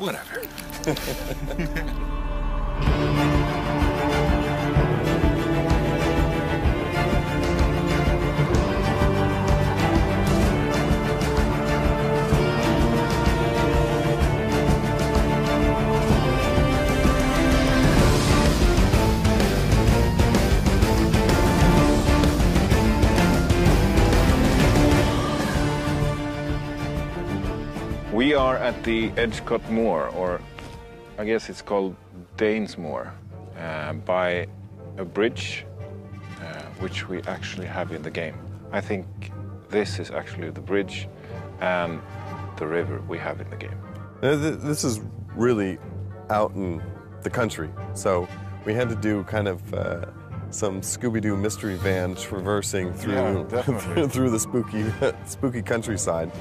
Whatever. We are at the Edgecote Moor, or I guess it's called Danes Moor, by a bridge which we actually have in the game. I think this is actually the bridge and the river we have in the game. This is really out in the country, so we had to do kind of some Scooby-Doo mystery van traversing through, through the spooky countryside.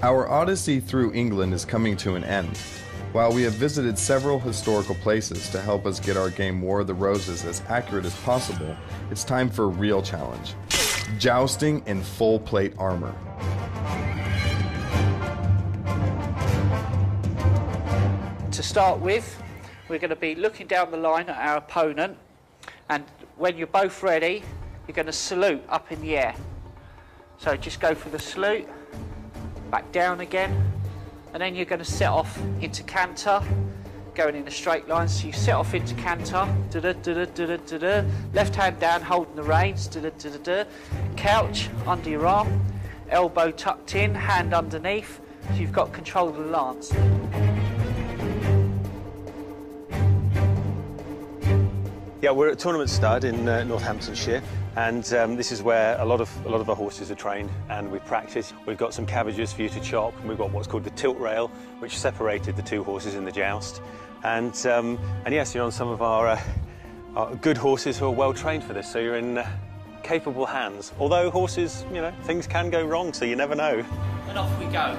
Our odyssey through England is coming to an end. While we have visited several historical places to help us get our game War of the Roses as accurate as possible, it's time for a real challenge: jousting in full plate armor. To start with, we're going to be looking down the line at our opponent, and when you're both ready, you're going to salute up in the air. So just go for the salute, back down again, and then you're going to set off into canter, going in a straight line. So you set off into canter, left hand down, holding the reins, couch under your arm, elbow tucked in, hand underneath, so you've got control of the lance. Yeah, we're at Tournament Stud in Northamptonshire, and this is where a lot of our horses are trained, and we practice. We've got some cabbages for you to chop, and we've got what's called the tilt rail, which separated the two horses in the joust. And yes, you're on some of our good horses who are well trained for this, so you're in capable hands. Although horses, you know, things can go wrong, so you never know. And off we go.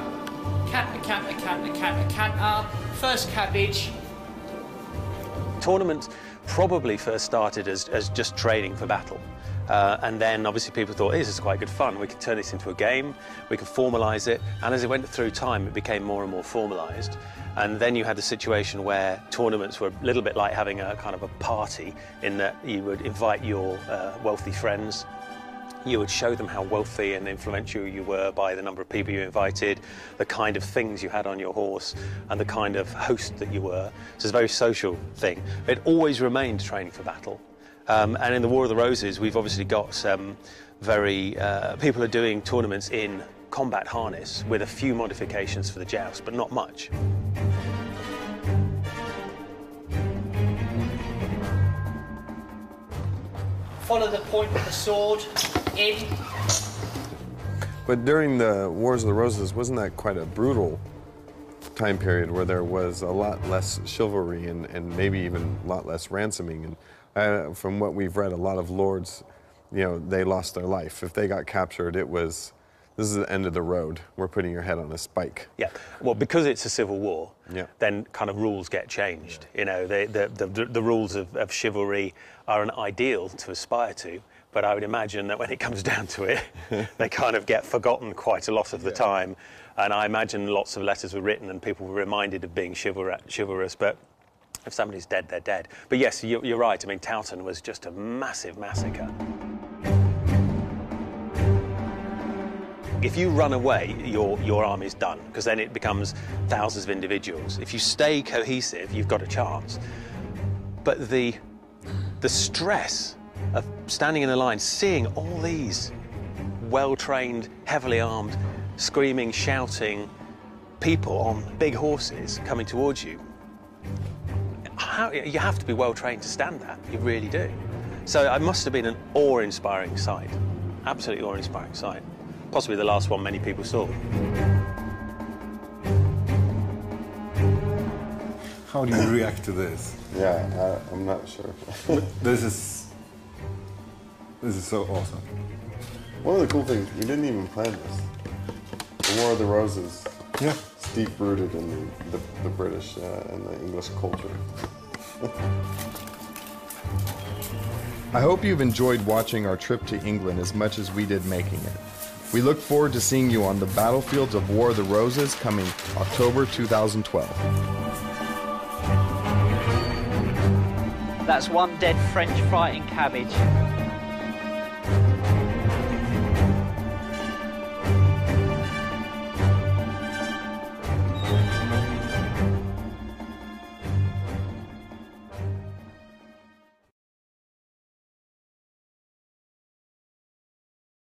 Canter, canter, canter, canter, canter. First cabbage. Tournament probably first started as just training for battle. And then obviously people thought, hey, this is quite good fun. We could turn this into a game, we could formalise it. And as it went through time, it became more and more formalised. And then you had the situation where tournaments were a little bit like having a kind of a party, in that you would invite your wealthy friends. You would show them how wealthy and influential you were by the number of people you invited, the kind of things you had on your horse, and the kind of host that you were. So it's a very social thing. It always remained training for battle. And in the War of the Roses, we've obviously got some people are doing tournaments in combat harness with a few modifications for the joust, but not much. Follow the point of the sword, in. But during the Wars of the Roses, wasn't that quite a brutal time period where there was a lot less chivalry and maybe even a lot less ransoming? And from what we've read, a lot of lords, you know, they lost their life. If they got captured, it was, this is the end of the road. We're putting your head on a spike. Yeah, well, because it's a civil war, yeah, then kind of rules get changed. Yeah. You know, the rules of chivalry are an ideal to aspire to, but I would imagine that when it comes down to it, they kind of get forgotten quite a lot of the time. And I imagine lots of letters were written and people were reminded of being chivalrous, but if somebody's dead, they're dead. But yes, you're right. I mean, Towton was just a massive massacre. If you run away, your army's done, because then it becomes thousands of individuals. If you stay cohesive, you've got a chance. But the stress of standing in a line, seeing all these well-trained, heavily armed, screaming, shouting people on big horses coming towards you, you have to be well-trained to stand that. You really do. So it must have been an awe-inspiring sight, absolutely awe-inspiring sight. Possibly the last one many people saw. How do you react to this? Yeah, I'm not sure. This is so awesome. One of the cool things, we didn't even plan this. The War of the Roses. Yeah. It's deep-rooted in the British and the English culture. I hope you've enjoyed watching our trip to England as much as we did making it. We look forward to seeing you on the battlefields of War of the Roses coming October 2012. That's one dead French fighting cabbage.